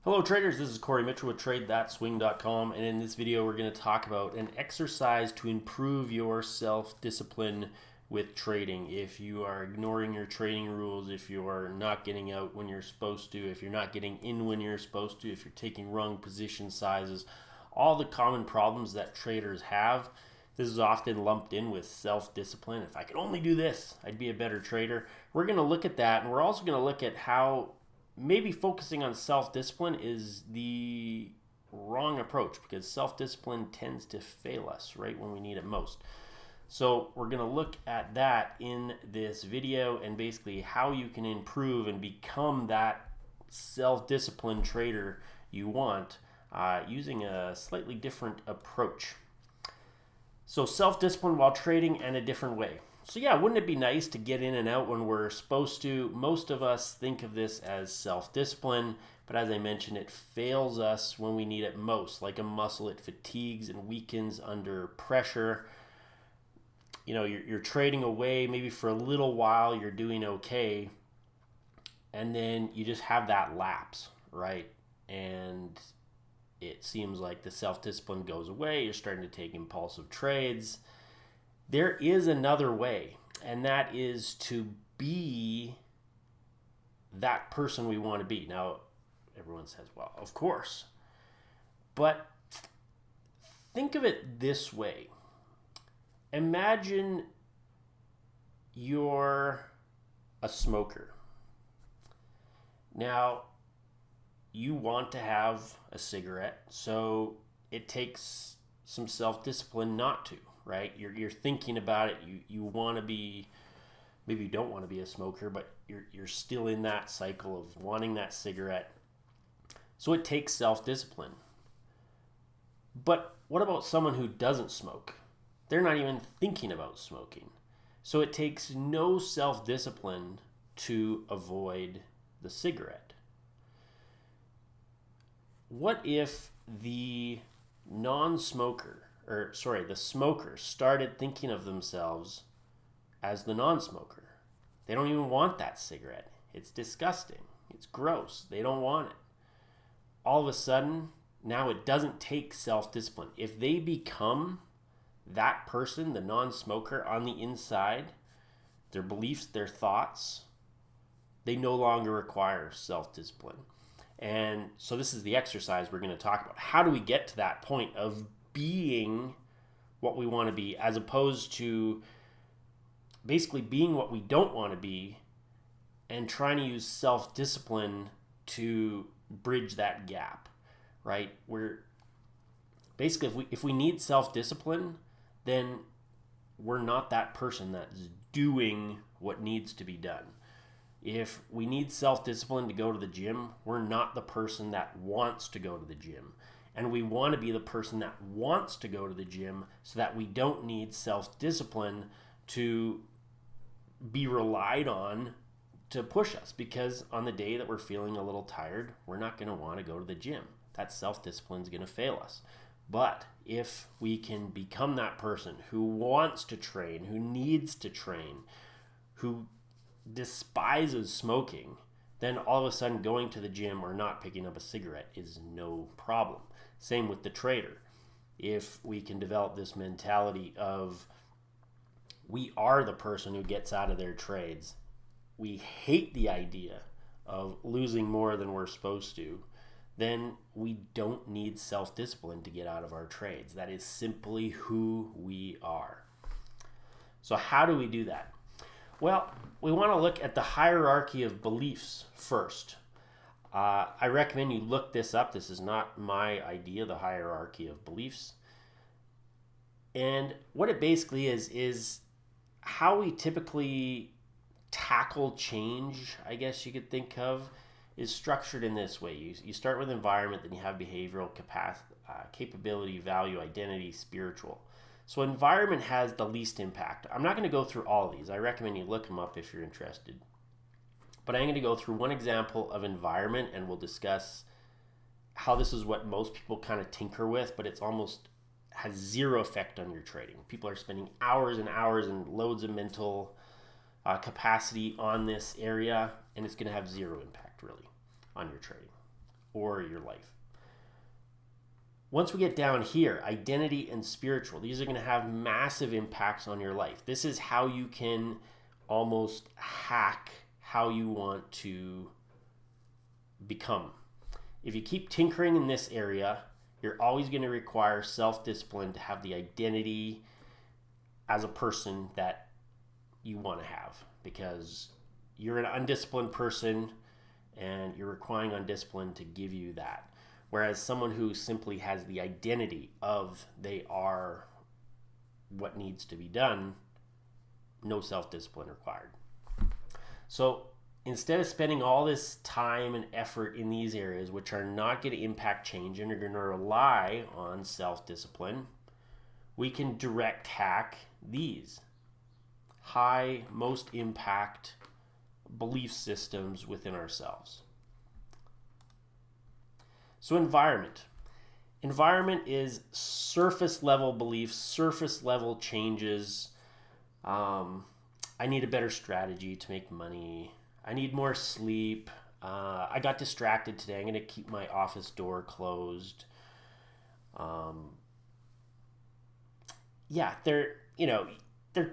Hello traders, this is Corey Mitchell with TradeThatSwing.com, and in this video we're going to talk about an exercise to improve your self-discipline with trading. If you are ignoring your trading rules, if you are not getting out when you're supposed to, if you're not getting in when you're supposed to, if you're taking wrong position sizes, all the common problems that traders have, this is often lumped in with self-discipline. If I could only do this, I'd be a better trader. We're going to look at that, and we're also going to look at how maybe focusing on self-discipline is the wrong approach, because self-discipline tends to fail us right when we need it most. So we're going to look at that in this video, and basically how you can improve and become that self-disciplined trader you want using a slightly different approach. So self-discipline while trading and a different way. So yeah, wouldn't it be nice to get in and out when we're supposed to? Most of us think of this as self-discipline, but as I mentioned, it fails us when we need it most. Like a muscle, it fatigues and weakens under pressure. You know, you're trading away maybe for a little while, you're doing okay, and then you just have that lapse, right? And it seems like the self-discipline goes away, you're starting to take impulsive trades. There is another way, and that is to be that person we want to be. Now, everyone says, well, of course. But think of it this way. Imagine you're a smoker. Now, you want to have a cigarette, so it takes some self-discipline not to. Right? You're thinking about it. You want to be, maybe you don't want to be a smoker, but you're still in that cycle of wanting that cigarette. So it takes self-discipline. But what about someone who doesn't smoke? They're not even thinking about smoking. So it takes no self-discipline to avoid the cigarette. What if the the smoker started thinking of themselves as the non-smoker? They don't even want that cigarette. It's disgusting. It's gross. They don't want it. All of a sudden, now it doesn't take self-discipline. If they become that person, the non-smoker on the inside, their beliefs, their thoughts, they no longer require self-discipline. And so this is the exercise we're going to talk about. How do we get to that point of being what we want to be, as opposed to basically being what we don't want to be and trying to use self-discipline to bridge that gap, right? We're basically, if we need self-discipline, then we're not that person that's doing what needs to be done. If we need self-discipline to go to the gym, we're not the person that wants to go to the gym. And we want to be the person that wants to go to the gym so that we don't need self-discipline to be relied on to push us. Because on the day that we're feeling a little tired, we're not going to want to go to the gym. That self-discipline is going to fail us. But if we can become that person who wants to train, who needs to train, who despises smoking, then all of a sudden going to the gym or not picking up a cigarette is no problem. Same with the trader. If we can develop this mentality of we are the person who gets out of their trades, we hate the idea of losing more than we're supposed to, then we don't need self-discipline to get out of our trades. That is simply who we are. So how do we do that? Well, we want to look at the hierarchy of beliefs first. I recommend you look this up. This is not my idea, the hierarchy of beliefs. And what it basically is how we typically tackle change, I guess you could think of, is structured in this way. You start with environment, then you have behavioral capacity, capability, value, identity, spiritual. So environment has the least impact. I'm not going to go through all of these. I recommend you look them up if you're interested. But I'm going to go through one example of environment, and we'll discuss how this is what most people kind of tinker with, but it's almost has zero effect on your trading. People are spending hours and hours and loads of mental capacity on this area, and it's going to have zero impact really on your trading. or your life. Once we get down here, identity and spiritual, these are going to have massive impacts on your life. This is how you can almost hack how you want to become. If you keep tinkering in this area, you're always going to require self-discipline to have the identity as a person that you want to have, because you're an undisciplined person and you're requiring undiscipline to give you that. Whereas someone who simply has the identity of they are what needs to be done, no self-discipline required. So instead of spending all this time and effort in these areas, which are not going to impact change and are going to rely on self-discipline, we can direct hack these high, most impact belief systems within ourselves. So environment. Environment is surface level beliefs, surface level changes. I need a better strategy to make money. I need more sleep. I got distracted today. I'm going to keep my office door closed. They're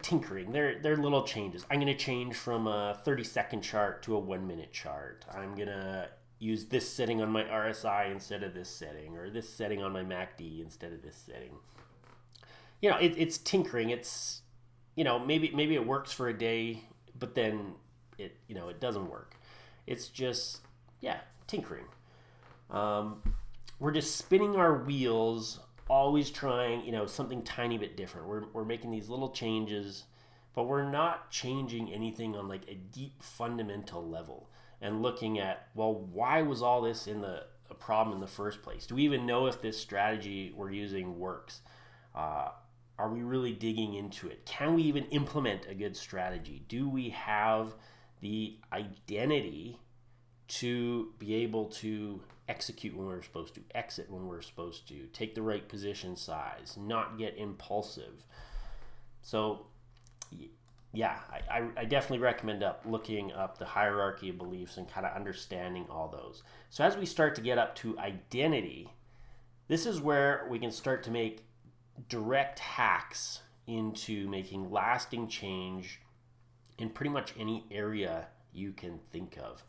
tinkering. They're little changes. I'm going to change from a 30-second chart to a 1-minute chart. I'm going to use this setting on my RSI instead of this setting, or this setting on my MACD instead of this setting. It's tinkering. It's, maybe it works for a day, but then it doesn't work. It's just, tinkering. We're just spinning our wheels, always trying, something tiny bit different. We're making these little changes, but we're not changing anything on like a deep fundamental level and looking at, well, why was all this in a problem in the first place? Do we even know if this strategy we're using works? Are we really digging into it? Can we even implement a good strategy? Do we have the identity to be able to execute when we're supposed to, exit when we're supposed to, take the right position size, not get impulsive? So I definitely recommend looking up the hierarchy of beliefs and kind of understanding all those. So as we start to get up to identity, this is where we can start to make direct hacks into making lasting change in pretty much any area you can think of.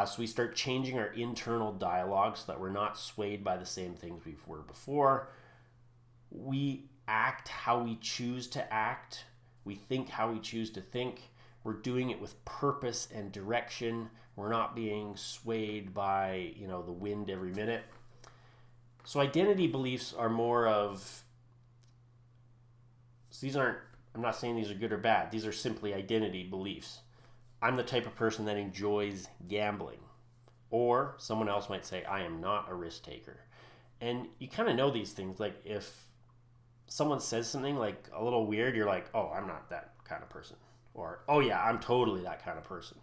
So we start changing our internal dialogue so that we're not swayed by the same things we were before. We act how we choose to act. We think how we choose to think. We're doing it with purpose and direction. We're not being swayed by, the wind every minute. So identity beliefs are more of, I'm not saying these are good or bad. These are simply identity beliefs. I'm the type of person that enjoys gambling. Or someone else might say, I am not a risk taker. And you kind of know these things. Like if someone says something like a little weird, you're like, oh, I'm not that kind of person. Or, oh yeah, I'm totally that kind of person.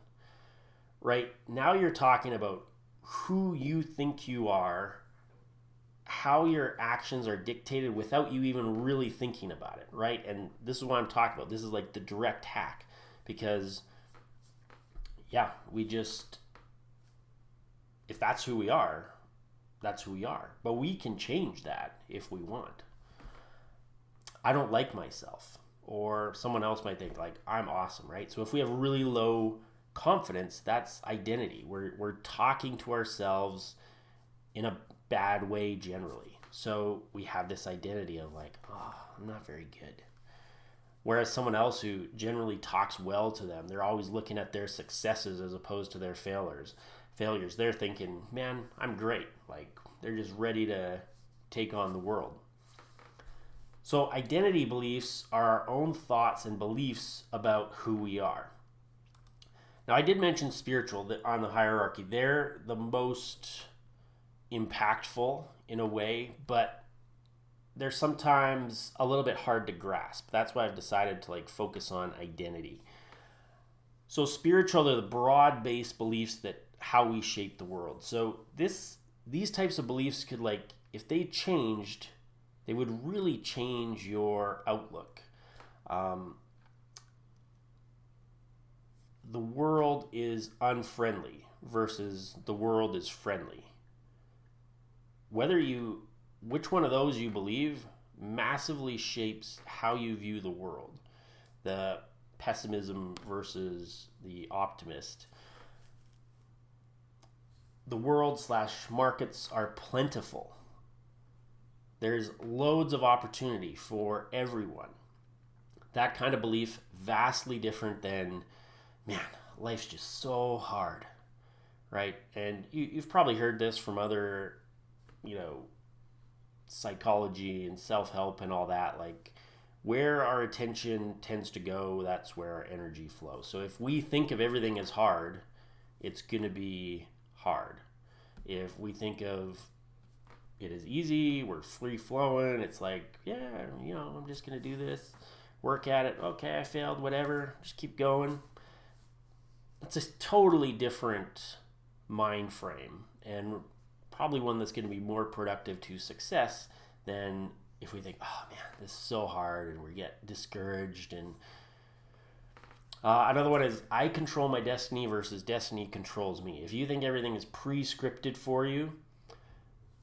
Right? Now you're talking about who you think you are, how your actions are dictated without you even really thinking about it, right? And this is what I'm talking about. This is like the direct hack, because if that's who we are, that's who we are. But we can change that if we want. I don't like myself, or someone else might think like, I'm awesome, right? So if we have really low confidence, that's identity. We're talking to ourselves in a bad way generally. So we have this identity of like, oh, I'm not very good. Whereas someone else who generally talks well to them, they're always looking at their successes as opposed to their failures. They're thinking, man, I'm great. Like they're just ready to take on the world. So identity beliefs are our own thoughts and beliefs about who we are. Now I did mention spiritual that on the hierarchy. They're the most impactful in a way, but they're sometimes a little bit hard to grasp. That's why I've decided to focus on identity. So spiritual are the broad-based beliefs that how we shape the world. So these types of beliefs could if they changed, they would really change your outlook. The world is unfriendly versus the world is friendly. which one of those you believe massively shapes how you view the world. The pessimism versus the optimist. The world / markets are plentiful. There's loads of opportunity for everyone. That kind of belief, vastly different than, man, life's just so hard, right? And you've probably heard this from other, psychology and self-help and all that. Like, where our attention tends to go, that's where our energy flows. So if we think of everything as hard, it's going to be hard. If we think of it as easy, we're free flowing, it's like, yeah, I'm just going to do this, work at it. Okay, I failed, whatever, just keep going. It's a totally different mind frame, and probably one that's going to be more productive to success than if we think, oh man, this is so hard, and we get discouraged. And another one is, I control my destiny versus destiny controls me. If you think everything is pre-scripted for you,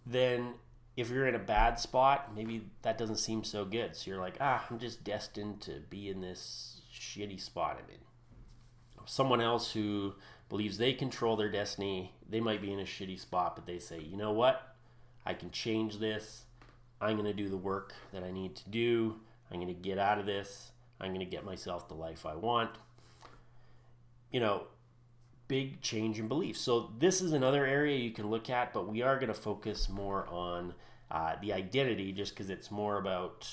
then if you're in a bad spot, maybe that doesn't seem so good. So you're like, I'm just destined to be in this shitty spot I'm in. Someone else who believes they control their destiny, they might be in a shitty spot, but they say, you know what? I can change this. I'm going to do the work that I need to do. I'm going to get out of this. I'm going to get myself the life I want. Big change in belief. So this is another area you can look at, but we are going to focus more on the identity, just because it's more about,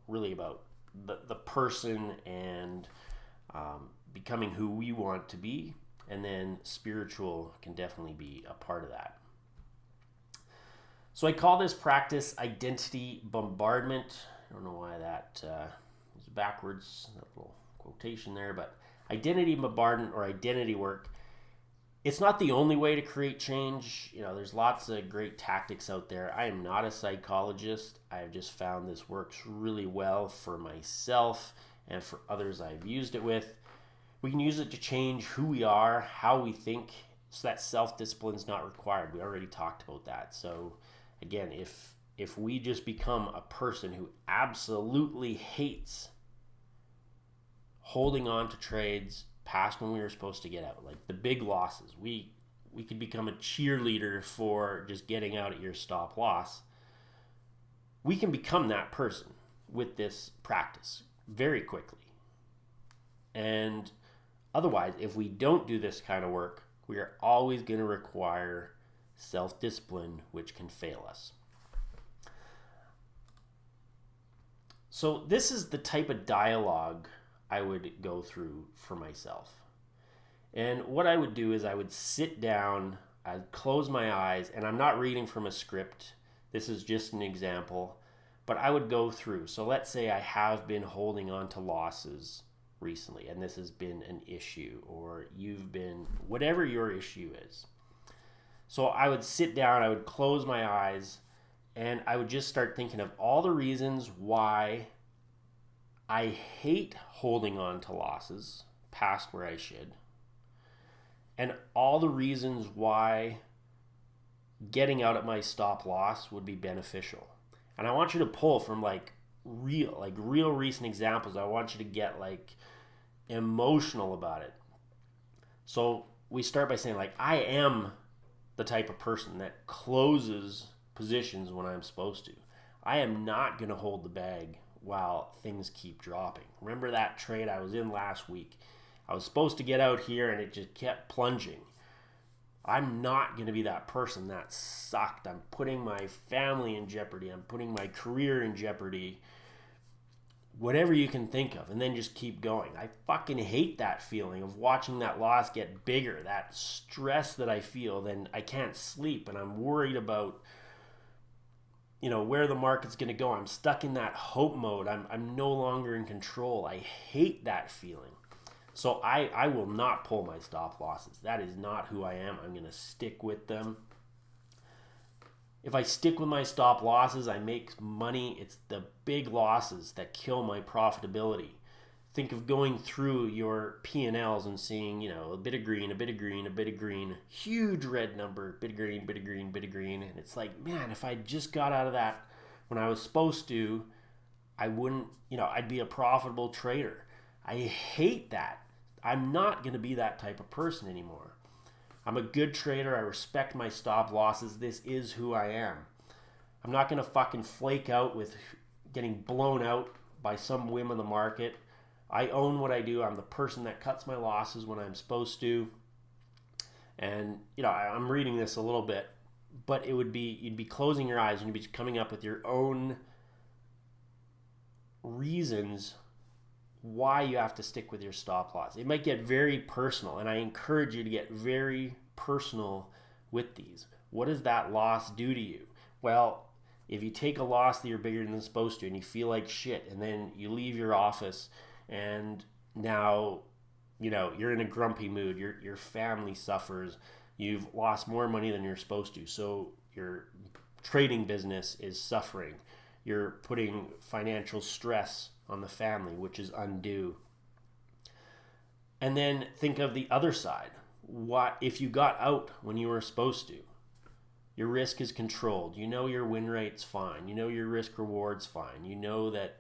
really about the person and becoming who we want to be. And then spiritual can definitely be a part of that. So I call this practice identity bombardment. I don't know why that is backwards, that little quotation there, but identity bombardment or identity work. It's not the only way to create change. There's lots of great tactics out there. I am not a psychologist. I've just found this works really well for myself and for others I've used it with. We can use it to change who we are, how we think, so that self-discipline is not required. We already talked about that. So again, if we just become a person who absolutely hates holding on to trades past when we were supposed to get out, like the big losses, we could become a cheerleader for just getting out at your stop loss. We can become that person with this practice very quickly. And otherwise, if we don't do this kind of work, we are always going to require self-discipline, which can fail us. So this is the type of dialogue I would go through for myself. And what I would do is I would sit down, I'd close my eyes, and I'm not reading from a script. This is just an example, but I would go through. So let's say I have been holding on to losses recently, and this has been an issue, or you've been, whatever your issue is. So I would sit down, I would close my eyes, and I would just start thinking of all the reasons why I hate holding on to losses past where I should, and all the reasons why getting out at my stop loss would be beneficial. And I want you to pull from real recent examples. I want you to get emotional about it. So we start by saying, I am the type of person that closes positions when I'm supposed to. I am not going to hold the bag while things keep dropping. Remember that trade I was in last week? I was supposed to get out here and it just kept plunging. I'm not going to be that person. That sucked. I'm putting my family in jeopardy. I'm putting my career in jeopardy. Whatever you can think of, and then just keep going. I fucking hate that feeling of watching that loss get bigger, that stress that I feel. Then I can't sleep, and I'm worried about, where the market's going to go. I'm stuck in that hope mode. I'm no longer in control. I hate that feeling. So I will not pull my stop losses. That is not who I am. I'm going to stick with them. If I stick with my stop losses, I make money. It's the big losses that kill my profitability. think of going through your P&Ls and seeing, a bit of green, a bit of green, a bit of green, huge red number, bit of green, bit of green, bit of green. And it's like, man, if I just got out of that when I was supposed to, I wouldn't, I'd be a profitable trader. I hate that. I'm not going to be that type of person anymore. I'm a good trader. I respect my stop losses. This is who I am. I'm not going to fucking flake out with getting blown out by some whim of the market. I own what I do. I'm the person that cuts my losses when I'm supposed to. And, I'm reading this a little bit, but you'd be closing your eyes and you'd be coming up with your own reasons why you have to stick with your stop loss. It might get very personal, and I encourage you to get very personal with these. What does that loss do to you? Well, if you take a loss that you're bigger than supposed to and you feel like shit, and then you leave your office and now you're in a grumpy mood, your family suffers, you've lost more money than you're supposed to, so your trading business is suffering, you're putting financial stress on the family, which is undue. And then think of the other side. What if you got out when you were supposed to? Your risk is controlled. Your win rate's fine. Your risk reward's fine. That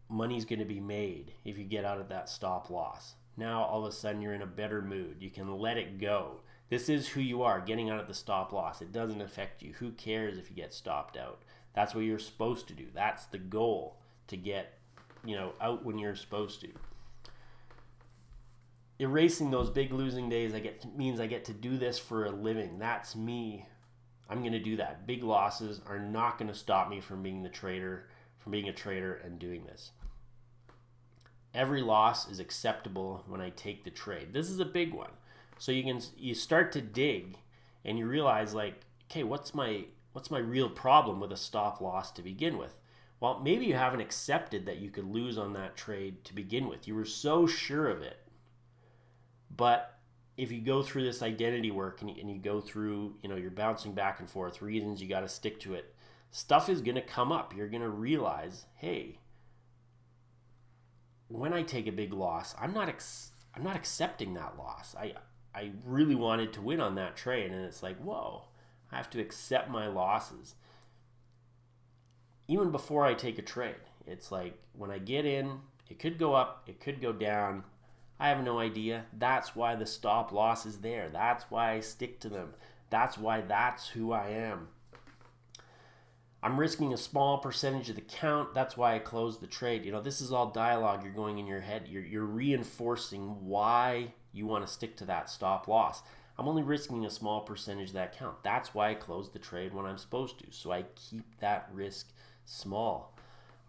money's going to be made if you get out of that stop loss. Now all of a sudden you're in a better mood. You can let it go. This is who you are, getting out of the stop loss. It doesn't affect you. Who cares if you get stopped out? That's what you're supposed to do. That's the goal, to get out when you're supposed to. Erasing those big losing days means I get to do this for a living. That's me. I'm going to do that. Big losses are not going to stop me from being a trader and doing this. Every loss is acceptable when I take the trade. This is a big one. So you start to dig and you realize, like, okay, what's my real problem with a stop loss to begin with? Well, maybe you haven't accepted that you could lose on that trade to begin with. You were so sure of it. But if you go through this identity work and you go through, you're bouncing back and forth, reasons you got to stick to it, stuff is going to come up. You're going to realize, hey, when I take a big loss, I'm not accepting that loss. I really wanted to win on that trade, and it's like, whoa, I have to accept my losses. Even before I take a trade, it's like when I get in, it could go up, it could go down. I have no idea. That's why the stop loss is there. That's why I stick to them. That's why that's who I am. I'm risking a small percentage of the count. That's why I closed the trade. This is all dialogue you're going in your head. You're reinforcing why you want to stick to that stop loss. I'm only risking a small percentage of that count. That's why I closed the trade when I'm supposed to. So I keep that risk small.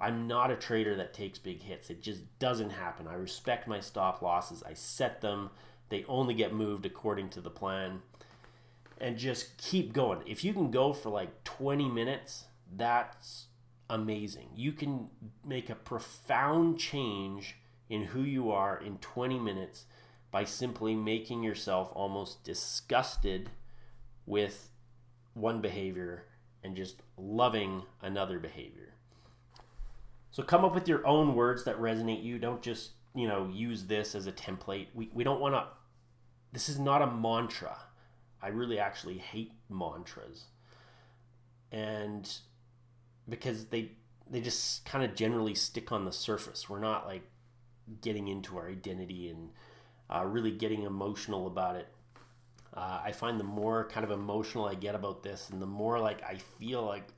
I'm not a trader that takes big hits. It just doesn't happen. I respect my stop losses. I set them. They only get moved according to the plan. And just keep going. If you can go for like 20 minutes, that's amazing. You can make a profound change in who you are in 20 minutes by simply making yourself almost disgusted with one behavior and just loving another behavior. So come up with your own words that resonate you. Don't just, use this as a template. We don't want to, this is not a mantra. I really actually hate mantras. And because they just kind of generally stick on the surface. We're not like getting into our identity and really getting emotional about it. I find the more kind of emotional I get about this, and the more like I feel like,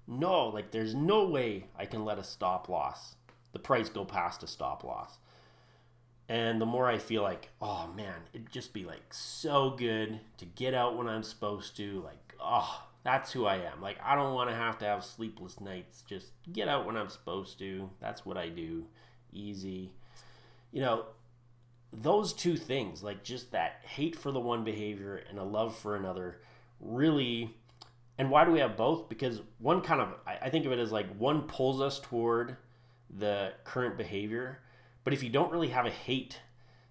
no, like there's no way I can let a stop loss, the price go past a stop loss. And the more I feel like, oh man, it'd just be like so good to get out when I'm supposed to, like, that's who I am. Like, I don't want to have sleepless nights. Just get out when I'm supposed to. That's what I do. Easy. Those two things, like just that hate for the one behavior and a love for another, really. And why do we have both? Because one kind of, I think of it as like one pulls us toward the current behavior. But if you don't really have a hate,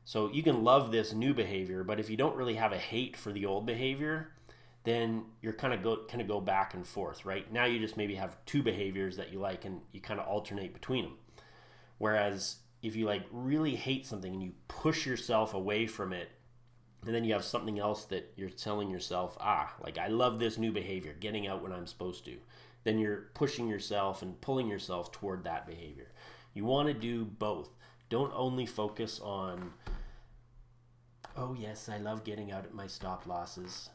so you can love this new behavior, but if you don't really have a hate for the old behavior, then you're kind of go back and forth, right? Now you just maybe have two behaviors that you like and you kind of alternate between them. Whereas if you like really hate something and you push yourself away from it, and then you have something else that you're telling yourself, like I love this new behavior, getting out when I'm supposed to, then you're pushing yourself and pulling yourself toward that behavior. You want to do both. Don't only focus on, oh yes, I love getting out at my stop losses.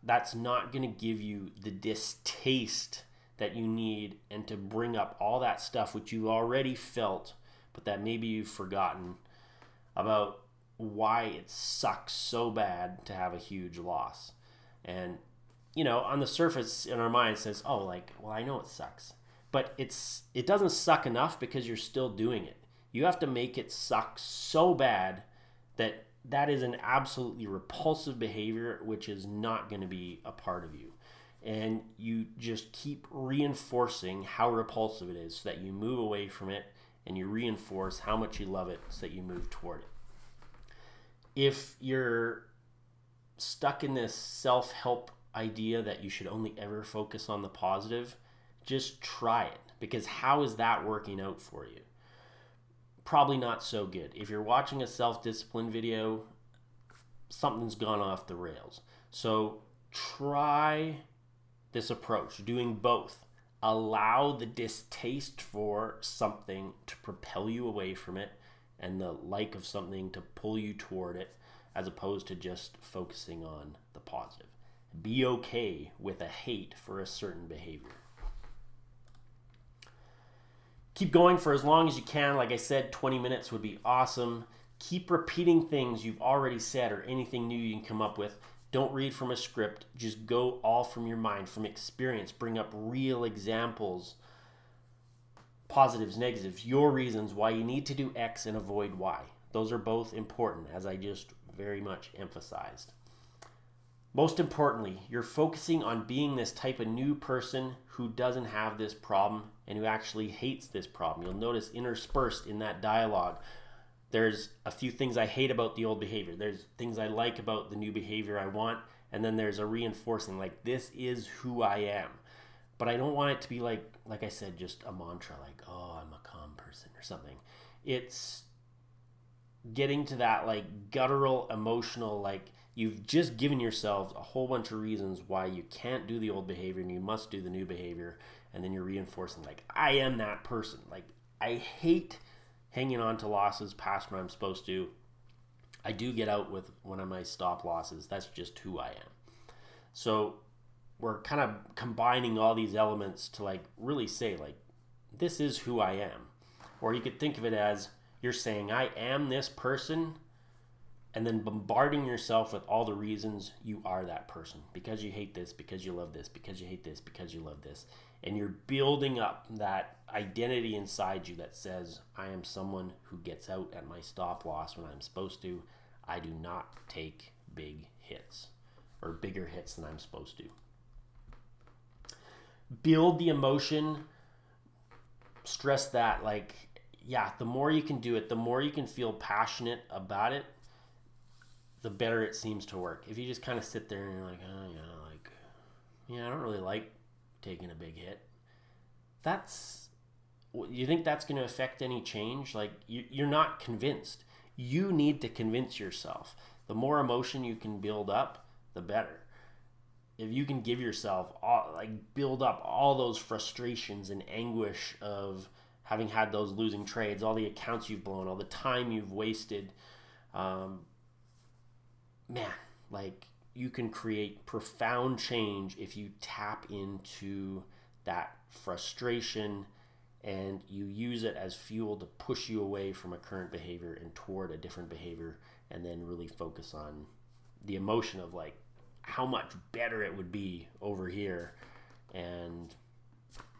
That's not going to give you the distaste that you need and to bring up all that stuff which you already felt, but that maybe you've forgotten about why it sucks so bad to have a huge loss. And, on the surface in our mind it says, oh, like, well, I know it sucks. But it doesn't suck enough because you're still doing it. You have to make it suck so bad that is an absolutely repulsive behavior, which is not going to be a part of you. And you just keep reinforcing how repulsive it is so that you move away from it, and you reinforce how much you love it so that you move toward it. If you're stuck in this self-help idea that you should only ever focus on the positive, just try it, because how is that working out for you? Probably not so good. If you're watching a self-discipline video, something's gone off the rails. So try this approach, doing both. Allow the distaste for something to propel you away from it and the like of something to pull you toward it, as opposed to just focusing on the positive. Be okay with a hate for a certain behavior. Keep going for as long as you can. Like I said, 20 minutes would be awesome. Keep repeating things you've already said or anything new you can come up with. Don't read from a script. Just go all from your mind, from experience. Bring up real examples, positives, negatives, your reasons why you need to do X and avoid Y. Those are both important, as I just very much emphasized. Most importantly, you're focusing on being this type of new person who doesn't have this problem and who actually hates this problem. You'll notice interspersed in that dialogue, there's a few things I hate about the old behavior. There's things I like about the new behavior I want. And then there's a reinforcing, like, this is who I am. But I don't want it to be like I said, just a mantra, like, oh, I'm a calm person or something. It's getting to that, like, guttural, emotional, like, you've just given yourselves a whole bunch of reasons why you can't do the old behavior and you must do the new behavior. And then you're reinforcing, like, I am that person. Like, I hate hanging on to losses past when I'm supposed to. I do get out with one of my stop losses. That's just who I am. So we're kind of combining all these elements to, like, really say, like, this is who I am. Or you could think of it as you're saying, I am this person, and then bombarding yourself with all the reasons you are that person. Because you hate this, because you love this, because you hate this, because you love this. And you're building up that identity inside you that says, I am someone who gets out at my stop loss when I'm supposed to. I do not take big hits or bigger hits than I'm supposed to. Build the emotion. Stress that, like, yeah, the more you can do it, the more you can feel passionate about it, the better it seems to work. If you just kind of sit there and you're like, I don't really like taking a big hit. You think that's going to affect any change? Like, you're not convinced. You need to convince yourself. The more emotion you can build up, the better. If you can give yourself, build up all those frustrations and anguish of having had those losing trades, all the accounts you've blown, all the time you've wasted, you can create profound change if you tap into that frustration and you use it as fuel to push you away from a current behavior and toward a different behavior, and then really focus on the emotion of, like, how much better it would be over here. And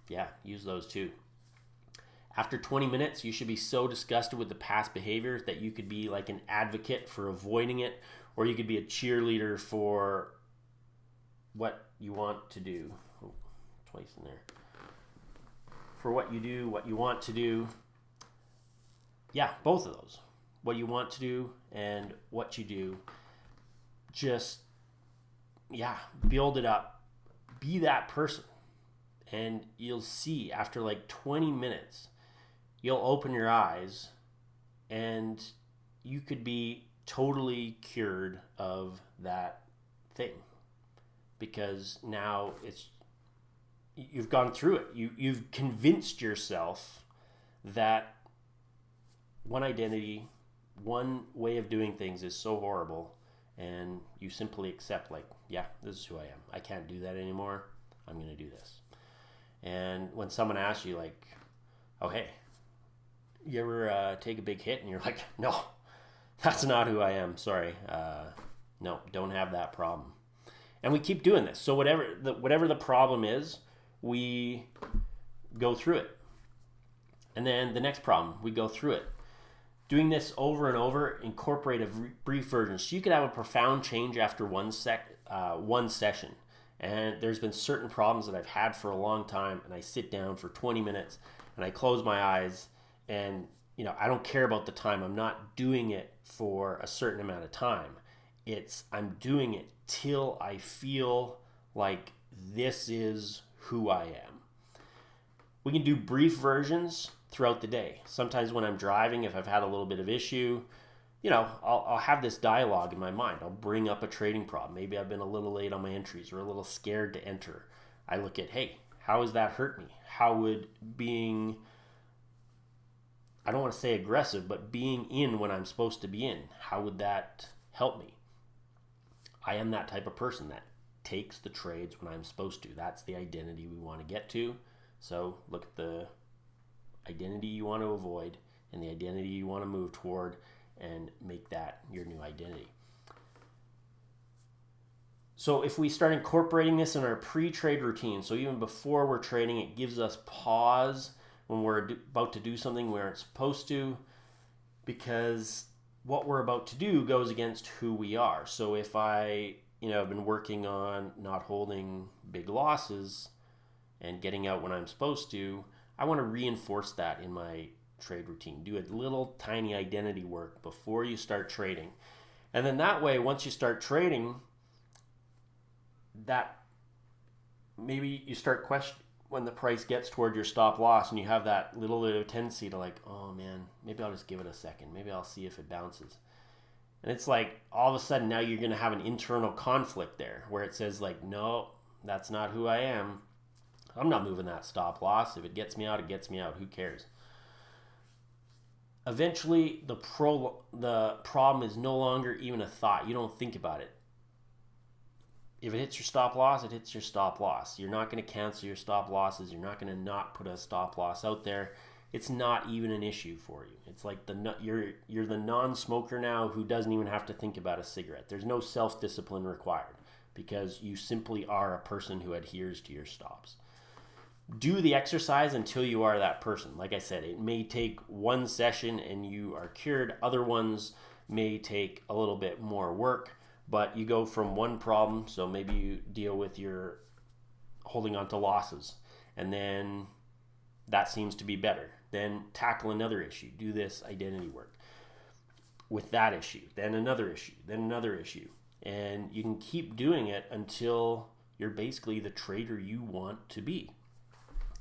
yeah, use those too. After 20 minutes, you should be so disgusted with the past behavior that you could be like an advocate for avoiding it, or you could be a cheerleader for what you want to do. Oh, twice in there. For what you do, what you want to do. Yeah, both of those. What you want to do and what you do. Just, build it up. Be that person. And you'll see after like 20 minutes, you'll open your eyes and you could be totally cured of that thing, because now you've gone through it. You've convinced yourself that one identity, one way of doing things is so horrible, and you simply accept, like, yeah, this is who I am. I can't do that anymore. I'm going to do this. And when someone asks you, like, oh, hey, you ever take a big hit? And you're like, no, that's not who I am. Sorry. No, don't have that problem. And we keep doing this. So whatever the problem is, we go through it. And then the next problem, we go through it. Doing this over and over, incorporate a brief version. So you could have a profound change after one session. And there's been certain problems that I've had for a long time, and I sit down for 20 minutes and I close my eyes, and I don't care about the time. I'm not doing it for a certain amount of time. I'm doing it till I feel like this is who I am. We can do brief versions throughout the day. Sometimes when I'm driving, if I've had a little bit of issue, I'll have this dialogue in my mind. I'll bring up a trading problem. Maybe I've been a little late on my entries or a little scared to enter. I look at, hey, how has that hurt me? How would being, I don't want to say aggressive, but being in when I'm supposed to be in, how would that help me? I am that type of person that takes the trades when I'm supposed to. That's the identity we want to get to. So look at the identity you want to avoid and the identity you want to move toward, and make that your new identity. So if we start incorporating this in our pre-trade routine, so even before we're trading, it gives us pause when we're about to do something we aren't supposed to, because what we're about to do goes against who we are. So if I've been working on not holding big losses and getting out when I'm supposed to, I want to reinforce that in my trade routine. Do a little tiny identity work before you start trading. And then that way, once you start trading, that maybe you start questioning when the price gets toward your stop loss, and you have that little bit of tendency to, like, oh man, maybe I'll just give it a second. Maybe I'll see if it bounces. And it's like all of a sudden now you're going to have an internal conflict there where it says, like, no, that's not who I am. I'm not moving that stop loss. If it gets me out, it gets me out. Who cares? Eventually, the problem is no longer even a thought. You don't think about it. If it hits your stop loss, it hits your stop loss. You're not going to cancel your stop losses. You're not going to not put a stop loss out there. It's not even an issue for you. It's like you're the non-smoker now who doesn't even have to think about a cigarette. There's no self-discipline required because you simply are a person who adheres to your stops. Do the exercise until you are that person. Like I said, it may take one session and you are cured. Other ones may take a little bit more work, but you go from one problem. So maybe you deal with your holding on to losses, and then that seems to be better. Then tackle another issue. Do this identity work with that issue, then another issue, then another issue. And you can keep doing it until you're basically the trader you want to be.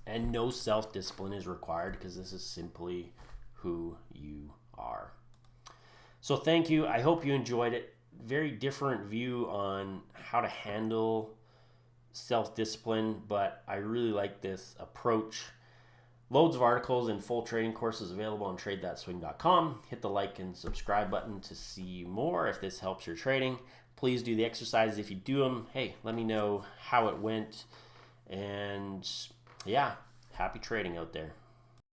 And no self-discipline is required because this is simply who you are. So thank you. I hope you enjoyed it. Very different view on how to handle self-discipline, but I really like this approach. Loads of articles and full trading courses available on TradeThatSwing.com. Hit the like and subscribe button to see more if this helps your trading. Please do the exercises. If you do them, hey, let me know how it went. And yeah, happy trading out there.